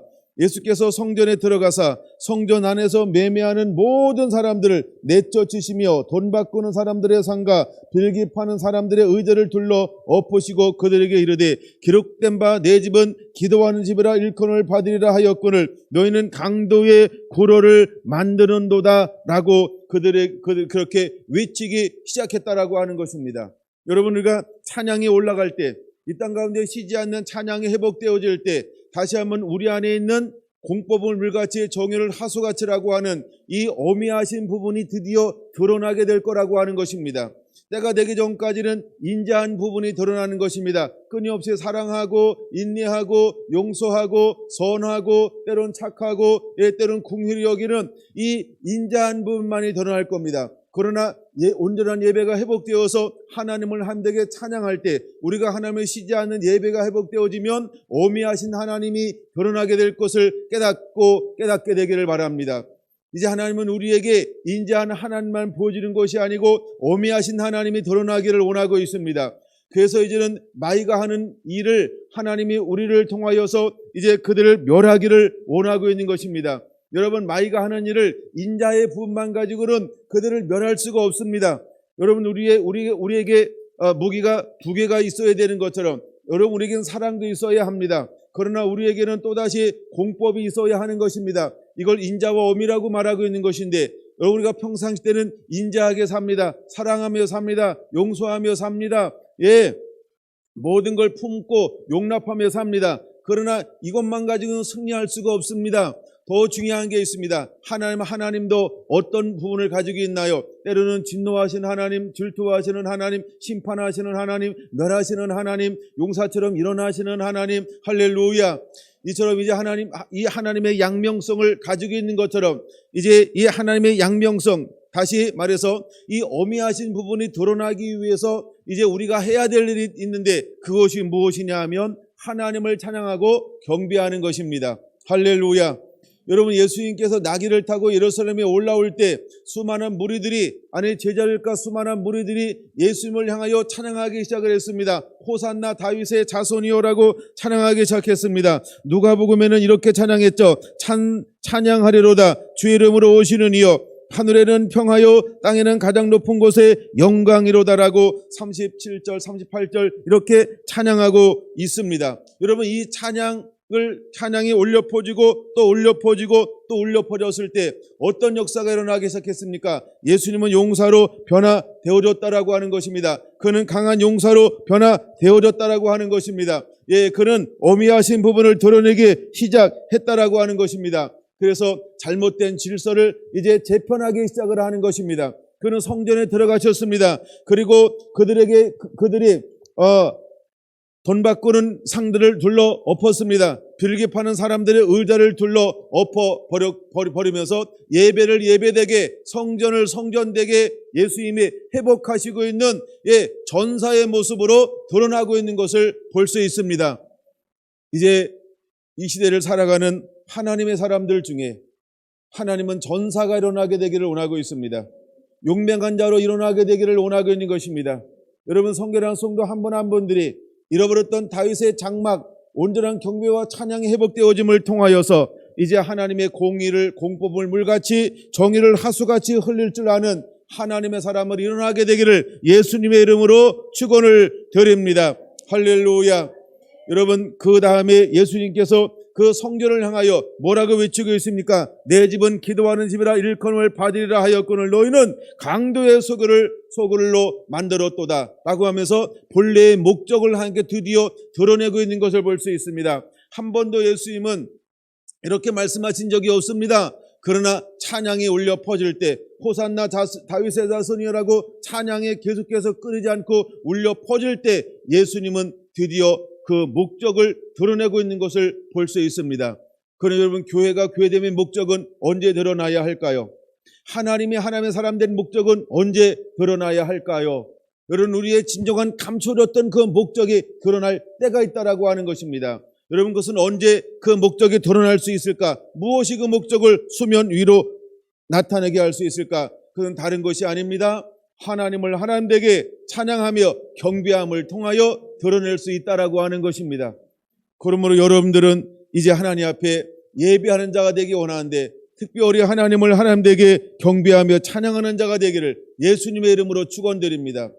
성전 안에서 매매하는 모든 사람들을 내쫓으시며 돈 바꾸는 사람들의 상가 빌기 파는 사람들의 의자를 둘러 엎으시고 그들에게 이르되 기록된 바 내 집은 기도하는 집이라 일컬음을 받으리라 하였거늘 너희는 강도의 구로를 만드는도다 라고 그렇게 외치기 시작했다라고 하는 것입니다. 여러분, 우리가 찬양이 올라갈 때, 이 땅 가운데 쉬지 않는 찬양이 회복되어질 때 다시 한번 우리 안에 있는 공법을 물같이 정의를 하수같이라고 하는 이 어미하신 부분이 드디어 드러나게 될 거라고 하는 것입니다. 때가 되기 전까지는 인자한 부분이 드러나는 것입니다. 끊임없이 사랑하고 인내하고 용서하고 선하고 때론 착하고 때론 긍휼히 여기는 이 인자한 부분만이 드러날 겁니다. 그러나 온전한 예배가 회복되어서 하나님을 한되게 찬양할 때 우리가 하나님을 쉬지 않는 예배가 회복되어지면 어미하신 하나님이 드러나게 될 것을 깨닫게 되기를 바랍니다. 이제 하나님은 우리에게 인자한 하나님만 보여주는 것이 아니고 어미하신 하나님이 드러나기를 원하고 있습니다. 그래서 이제는 마귀가 하는 일을 하나님이 우리를 통하여서 이제 그들을 멸하기를 원하고 있는 것입니다. 여러분, 마귀가 하는 일을 인자의 부분만 가지고는 그들을 멸할 수가 없습니다. 여러분, 우리에게 무기가 두 개가 있어야 되는 것처럼 여러분, 우리에게는 사랑도 있어야 합니다. 그러나 우리에게는 또다시 공법이 있어야 하는 것입니다. 이걸 인자와 엄이라고 말하고 있는 것인데, 여러분, 우리가 평상시 때는 인자하게 삽니다. 사랑하며 삽니다. 용서하며 삽니다. 예, 모든 걸 품고 용납하며 삽니다. 그러나 이것만 가지고는 승리할 수가 없습니다. 더 중요한 게 있습니다. 하나님도 어떤 부분을 가지고 있나요? 때로는 진노하시는 하나님, 질투하시는 하나님, 심판하시는 하나님, 멸하시는 하나님, 용사처럼 일어나시는 하나님. 할렐루야. 이처럼 이제 이 하나님의 양명성을 가지고 있는 것처럼 이제 이 하나님의 양명성, 다시 말해서 이 어미하신 부분이 드러나기 위해서 이제 우리가 해야 될 일이 있는데, 그것이 무엇이냐 하면 하나님을 찬양하고 경배하는 것입니다. 할렐루야. 여러분, 예수님께서 나귀를 타고 예루살렘에 올라올 때 수많은 제자들과 수많은 무리들이 예수님을 향하여 찬양하기 시작을 했습니다. 호산나 다윗의 자손이요라고 찬양하기 시작했습니다. 누가복음에는 이렇게 찬양했죠. 찬양하리로다 주의 이름으로 오시는 이여, 하늘에는 평하여 땅에는 가장 높은 곳에 영광이로다라고 37절 38절 이렇게 찬양하고 있습니다. 여러분, 이 찬양이 올려 퍼지고 또 올려 퍼지고 또 올려 퍼졌을 때 어떤 역사가 일어나기 시작했습니까? 예수님은 용사로 변화되어졌다라고 하는 것입니다. 그는 강한 용사로 변화되어졌다라고 하는 것입니다. 예, 그는 어미하신 부분을 드러내기 시작했다라고 하는 것입니다. 그래서 잘못된 질서를 이제 재편하기 시작을 하는 것입니다. 그는 성전에 들어가셨습니다. 그리고 그들이 돈 바꾸는 상들을 둘러 엎었습니다. 빌기 파는 사람들의 의자를 둘러 엎어 버리면서 예배를 예배되게, 성전을 성전되게 예수님이 회복하시고 있는 전사의 모습으로 드러나고 있는 것을 볼 수 있습니다. 이제 이 시대를 살아가는 하나님의 사람들 중에 하나님은 전사가 일어나게 되기를 원하고 있습니다. 용맹한 자로 일어나게 되기를 원하고 있는 것입니다. 여러분, 성결한 성도 한 분 한 분들이 잃어버렸던 다윗의 장막, 온전한 경배와 찬양이 회복되어짐을 통하여서 이제 하나님의 공법을 물같이 정의를 하수같이 흘릴 줄 아는 하나님의 사람을 일어나게 되기를 예수님의 이름으로 축원을 드립니다. 할렐루야. 여러분, 그 다음에 예수님께서 그 성전을 향하여 뭐라고 외치고 있습니까? 내 집은 기도하는 집이라 일컬음을 받으리라 하였거늘 너희는 강도의 소굴로 만들었도다 라고 하면서 본래의 목적을 하나님께 드디어 드러내고 있는 것을 볼 수 있습니다. 한 번도 예수님은 이렇게 말씀하신 적이 없습니다. 그러나 찬양이 울려 퍼질 때 호산나 다윗의 자손이여라고 찬양에 계속해서 끊이지 않고 울려 퍼질 때 예수님은 드디어 그 목적을 드러내고 있는 것을 볼 수 있습니다. 그러나 여러분, 교회가 교회됨의 목적은 언제 드러나야 할까요? 하나님의 사람 된 목적은 언제 드러나야 할까요? 여러분, 우리의 진정한 감춰졌던 그 목적이 드러날 때가 있다라고 하는 것입니다. 여러분, 그것은 언제 그 목적이 드러날 수 있을까? 무엇이 그 목적을 수면 위로 나타내게 할 수 있을까? 그건 다른 것이 아닙니다. 하나님을 하나님되게 찬양하며 경배함을 통하여 드러낼 수 있다라고 하는 것입니다. 그러므로 여러분들은 이제 하나님 앞에 예배하는 자가 되기 원하는데, 특별히 하나님을 하나님되게 경배하며 찬양하는 자가 되기를 예수님의 이름으로 축원드립니다.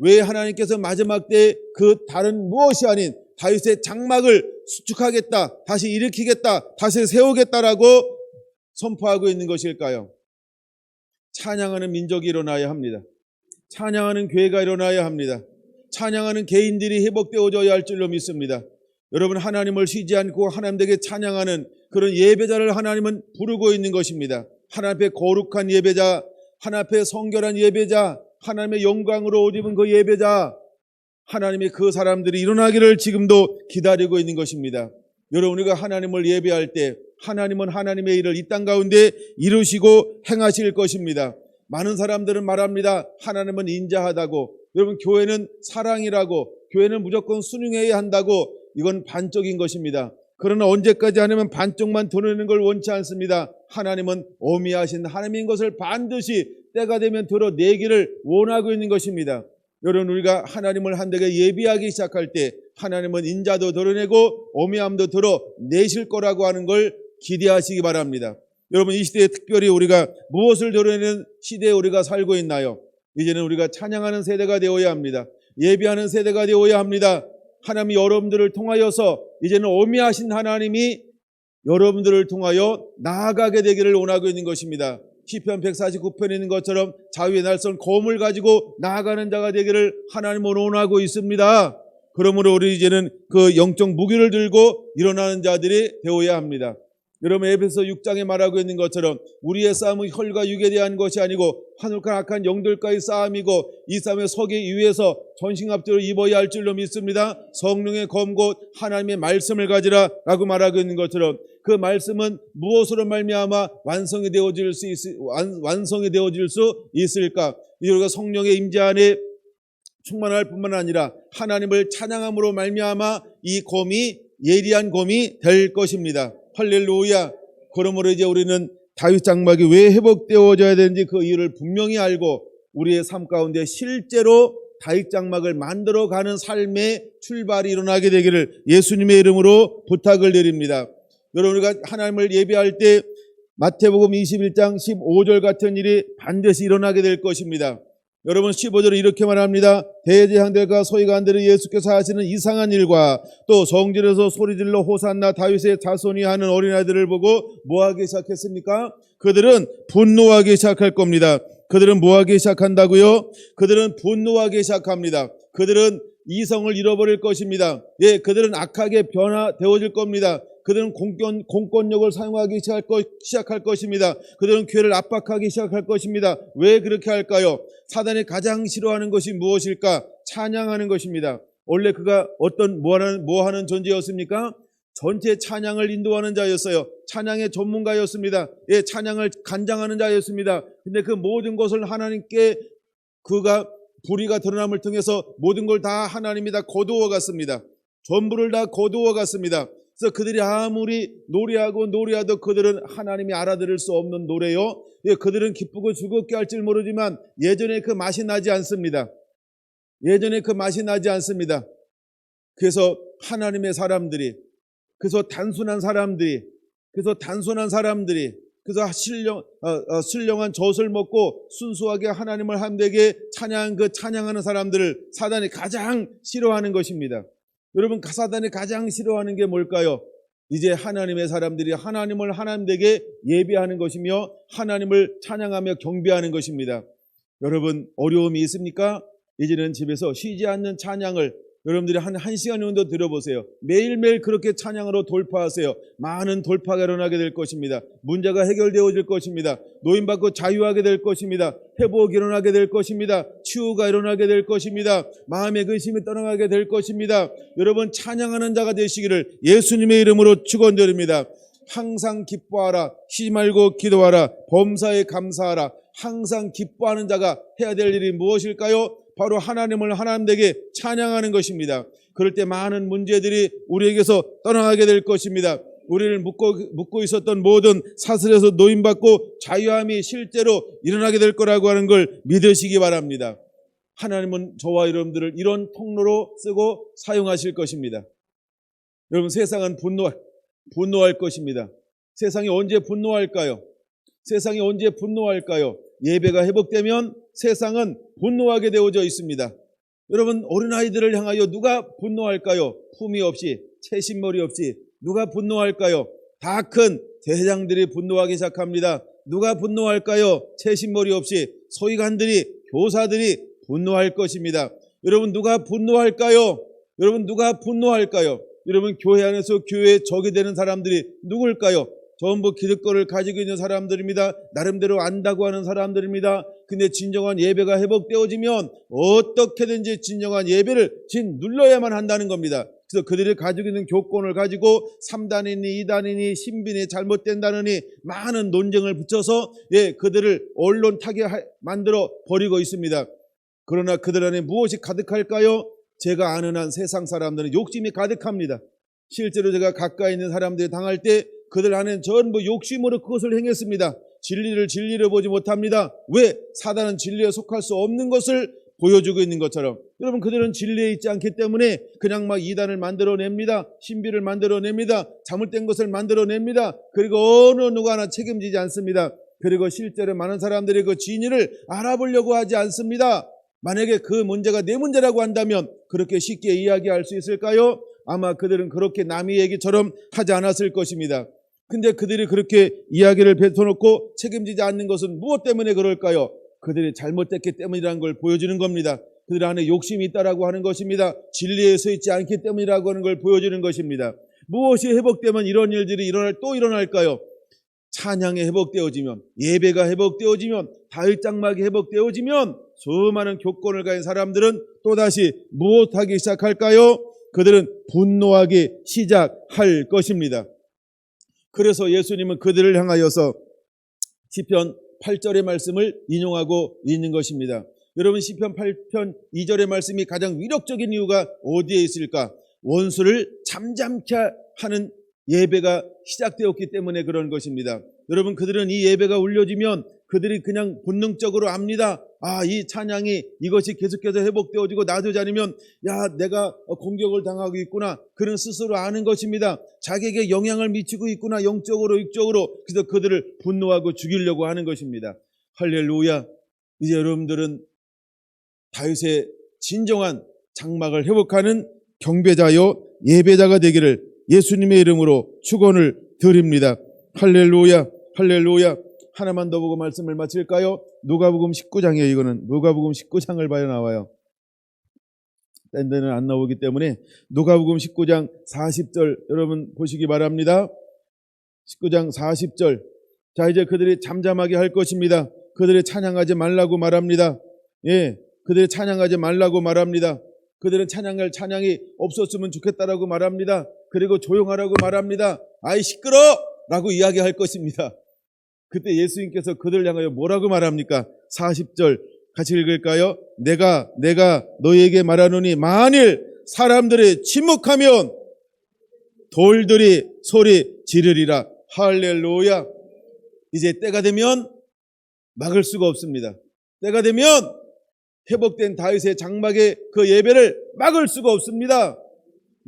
왜 하나님께서 마지막 때에 그 다른 무엇이 아닌 다윗의 장막을 수축하겠다, 다시 일으키겠다, 다시 세우겠다라고 선포하고 있는 것일까요? 찬양하는 민족이 일어나야 합니다. 찬양하는 교회가 일어나야 합니다. 찬양하는 개인들이 회복되어져야 할 줄로 믿습니다. 여러분, 하나님을 쉬지 않고 하나님에게 찬양하는 그런 예배자를 하나님은 부르고 있는 것입니다. 하나님 앞에 거룩한 예배자, 하나님 앞에 성결한 예배자, 하나님의 영광으로 옷 입은 그 예배자, 하나님의 그 사람들이 일어나기를 지금도 기다리고 있는 것입니다. 여러분, 우리가 하나님을 예배할 때 하나님은 하나님의 일을 이 땅 가운데 이루시고 행하실 것입니다. 많은 사람들은 말합니다. 하나님은 인자하다고, 여러분, 교회는 사랑이라고, 교회는 무조건 순응해야 한다고. 이건 반쪽인 것입니다. 그러나 언제까지 하냐면 반쪽만 드러내는 걸 원치 않습니다. 하나님은 어미하신 하나님인 것을 반드시 때가 되면 드러내기를 원하고 있는 것입니다. 여러분, 우리가 하나님을 한되게 예비하기 시작할 때 하나님은 인자도 드러내고 어미함도 드러내실 거라고 하는 걸 기대하시기 바랍니다. 여러분, 이 시대에 특별히 우리가 무엇을 드러내는 시대에 우리가 살고 있나요? 이제는 우리가 찬양하는 세대가 되어야 합니다. 예배하는 세대가 되어야 합니다. 하나님이 여러분들을 통하여서 이제는 오미하신 하나님이 여러분들을 통하여 나아가게 되기를 원하고 있는 것입니다. 시편 149편에 있는 것처럼 자유의 날선 검을 가지고 나아가는 자가 되기를 하나님은 원하고 있습니다. 그러므로 우리 이제는 그 영적 무기를 들고 일어나는 자들이 되어야 합니다. 여러분, 에베소 6장에 말하고 있는 것처럼 우리의 싸움은 혈과 육에 대한 것이 아니고 환옥한 악한 영들과의 싸움이고 이 싸움에 서기 위해서 전신갑주를 입어야 할 줄로 믿습니다. 성령의 검 곧 하나님의 말씀을 가지라 라고 말하고 있는 것처럼 그 말씀은 무엇으로 말미암아 완성이 되어질 수 있을까? 우리가 성령의 임재 안에 충만할 뿐만 아니라 하나님을 찬양함으로 말미암아 이 검이 예리한 검이 될 것입니다. 할렐루야. 그러므로 이제 우리는 다윗 장막이 왜 회복되어져야 되는지 그 이유를 분명히 알고 우리의 삶 가운데 실제로 다윗 장막을 만들어가는 삶의 출발이 일어나게 되기를 예수님의 이름으로 부탁을 드립니다. 여러분, 우리가 하나님을 예배할 때 마태복음 21장 15절 같은 일이 반드시 일어나게 될 것입니다. 여러분, 15절은 이렇게 말합니다. 대제사장들과 서기관들이 예수께서 하시는 이상한 일과 또 성전에서 소리질러 호산나 다윗의 자손이 하는 어린아이들을 보고 뭐하기 시작했습니까? 그들은 분노하기 시작할 겁니다. 그들은 뭐하기 시작한다고요? 그들은 분노하기 시작합니다. 그들은 이성을 잃어버릴 것입니다. 예, 그들은 악하게 변화되어질 겁니다. 그들은 공권력을 사용하기 시작할 것입니다. 그들은 교회를 압박하기 시작할 것입니다. 왜 그렇게 할까요? 사단이 가장 싫어하는 것이 무엇일까? 찬양하는 것입니다. 원래 그가 뭐 하는 존재였습니까? 전체 찬양을 인도하는 자였어요. 찬양의 전문가였습니다. 예, 찬양을 간장하는 자였습니다. 근데 그 모든 것을 하나님께 그가 불의가 드러남을 통해서 모든 걸 다 하나님이 다 거두어 갔습니다. 전부를 다 거두어 갔습니다. 그래서 그들이 아무리 노래하도 그들은 하나님이 알아들을 수 없는 노래요. 예, 그들은 기쁘고 즐겁게 할 줄 모르지만 예전에 그 맛이 나지 않습니다. 예전에 그 맛이 나지 않습니다. 그래서 하나님의 사람들이, 그래서 단순한 사람들이, 그래서 신령한 젖을 먹고 순수하게 하나님을 함되게 찬양하는 사람들을 사단이 가장 싫어하는 것입니다. 여러분, 사단이 가장 싫어하는 게 뭘까요? 이제 하나님의 사람들이 하나님을 하나님되게 예배하는 것이며 하나님을 찬양하며 경배하는 것입니다. 여러분, 어려움이 있습니까? 이제는 집에서 쉬지 않는 찬양을 여러분들이 한 시간 정도 들어보세요. 매일매일 그렇게 찬양으로 돌파하세요. 많은 돌파가 일어나게 될 것입니다. 문제가 해결되어질 것입니다. 노인받고 자유하게 될 것입니다. 회복이 일어나게 될 것입니다. 치유가 일어나게 될 것입니다. 마음의 근심이 떠나가게 될 것입니다. 여러분, 찬양하는 자가 되시기를 예수님의 이름으로 축원드립니다. 항상 기뻐하라. 쉬지 말고 기도하라. 범사에 감사하라. 항상 기뻐하는 자가 해야 될 일이 무엇일까요? 바로 하나님을 하나님되게 찬양하는 것입니다. 그럴 때 많은 문제들이 우리에게서 떠나가게 될 것입니다. 우리를 묶고 있었던 모든 사슬에서 노임받고 자유함이 실제로 일어나게 될 거라고 하는 걸 믿으시기 바랍니다. 하나님은 저와 여러분들을 이런 통로로 쓰고 사용하실 것입니다. 여러분, 세상은 분노할 것입니다. 세상이 언제 분노할까요? 세상이 언제 분노할까요? 예배가 회복되면 세상은 분노하게 되어져 있습니다. 여러분, 어린아이들을 향하여 누가 분노할까요? 품위 없이, 채신머리 없이 누가 분노할까요? 다 큰 대장들이 분노하기 시작합니다. 누가 분노할까요? 채신머리 없이 서기관들이, 교사들이 분노할 것입니다. 여러분, 누가 분노할까요? 여러분, 교회 안에서 교회의 적이 되는 사람들이 누굴까요? 전부 기득권을 가지고 있는 사람들입니다. 나름대로 안다고 하는 사람들입니다. 근데 진정한 예배가 회복되어지면 어떻게든지 진정한 예배를 짓눌러야만 한다는 겁니다. 그래서 그들이 가지고 있는 교권을 가지고 3단이니 2단이니 신빈이 잘못된다느니 많은 논쟁을 붙여서 그들을 언론 타게 만들어 버리고 있습니다. 그러나 그들 안에 무엇이 가득할까요? 제가 아는 한 세상 사람들은 욕심이 가득합니다. 실제로 제가 가까이 있는 사람들이 당할 때 그들 안에는 전부 욕심으로 그것을 행했습니다. 진리를 보지 못합니다. 왜? 사단은 진리에 속할 수 없는 것을 보여주고 있는 것처럼 여러분 그들은 진리에 있지 않기 때문에 그냥 막 이단을 만들어냅니다. 신비를 만들어냅니다. 잘못된 것을 만들어냅니다. 그리고 어느 누구 하나 책임지지 않습니다. 그리고 실제로 많은 사람들이 그 진위를 알아보려고 하지 않습니다. 만약에 그 문제가 내 문제라고 한다면 그렇게 쉽게 이야기할 수 있을까요? 아마 그들은 그렇게 남의 얘기처럼 하지 않았을 것입니다. 근데 그들이 그렇게 이야기를 뱉어놓고 책임지지 않는 것은 무엇 때문에 그럴까요? 그들이 잘못됐기 때문이라는 걸 보여주는 겁니다. 그들 안에 욕심이 있다라고 하는 것입니다. 진리에 서 있지 않기 때문이라고 하는 걸 보여주는 것입니다. 무엇이 회복되면 이런 일들이 일어날까요? 찬양이 회복되어지면, 예배가 회복되어지면, 다윗 장막이 회복되어지면 수많은 교권을 가진 사람들은 또다시 무엇하기 시작할까요? 그들은 분노하기 시작할 것입니다. 그래서 예수님은 그들을 향하여서 시편 8절의 말씀을 인용하고 있는 것입니다. 여러분 시편 8편 2절의 말씀이 가장 위력적인 이유가 어디에 있을까? 원수를 잠잠케 하는 예배가 시작되었기 때문에 그런 것입니다. 여러분 그들은 이 예배가 울려지면 그들이 그냥 본능적으로 압니다. 이 찬양이 이것이 계속해서 회복되어지고 놔두지 않으면 내가 공격을 당하고 있구나. 그는 스스로 아는 것입니다. 자기에게 영향을 미치고 있구나. 영적으로 육적으로. 그래서 그들을 분노하고 죽이려고 하는 것입니다. 할렐루야. 이제 여러분들은 다윗의 진정한 장막을 회복하는 경배자요 예배자가 되기를 예수님의 이름으로 축원을 드립니다. 할렐루야. 할렐루야. 하나만 더 보고 말씀을 마칠까요? 누가복음 19장이에요. 이거는 누가복음 19장을 봐야 나와요. 딴 데는 안 나오기 때문에 누가복음 19장 40절 여러분 보시기 바랍니다. 19장 40절. 자, 이제 그들이 잠잠하게 할 것입니다. 그들이 찬양하지 말라고 말합니다. 그들이 찬양하지 말라고 말합니다. 그들은 찬양이 없었으면 좋겠다라고 말합니다. 그리고 조용하라고 말합니다. 아이 시끄러! 라고 이야기할 것입니다. 그때 예수님께서 그들을 향하여 뭐라고 말합니까? 40절 같이 읽을까요? 내가 너희에게 말하노니 만일 사람들이 침묵하면 돌들이 소리 지르리라. 할렐루야. 이제 때가 되면 막을 수가 없습니다. 때가 되면 회복된 다윗의 장막의 그 예배를 막을 수가 없습니다.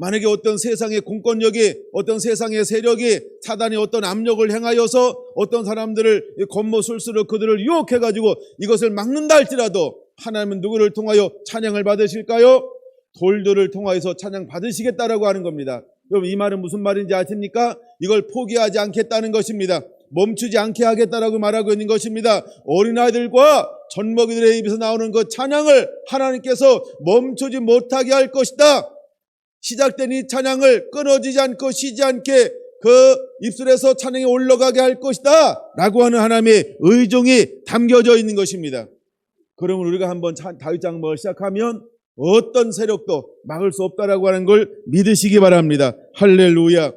만약에 어떤 세상의 공권력이, 어떤 세상의 세력이, 사단이 어떤 압력을 행하여서 어떤 사람들을 겉모술수로 그들을 유혹해가지고 이것을 막는다 할지라도 하나님은 누구를 통하여 찬양을 받으실까요? 돌들을 통하여서 찬양 받으시겠다라고 하는 겁니다. 여러분 이 말은 무슨 말인지 아십니까? 이걸 포기하지 않겠다는 것입니다. 멈추지 않게 하겠다라고 말하고 있는 것입니다. 어린아이들과 젖먹이들의 입에서 나오는 그 찬양을 하나님께서 멈추지 못하게 할 것이다. 시작된 이 찬양을 끊어지지 않고 쉬지 않게 그 입술에서 찬양이 올라가게 할 것이다 라고 하는 하나님의 의정이 담겨져 있는 것입니다. 그러면 우리가 한번 다윗 장막을 시작하면 어떤 세력도 막을 수 없다라고 하는 걸 믿으시기 바랍니다. 할렐루야.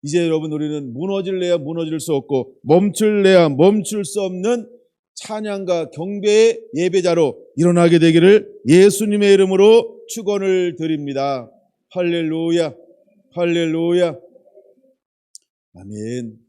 이제 여러분 우리는 무너질래야 무너질 수 없고 멈출래야 멈출 수 없는 찬양과 경배의 예배자로 일어나게 되기를 예수님의 이름으로 축원을 드립니다. 할렐루야. 할렐루야. 아멘.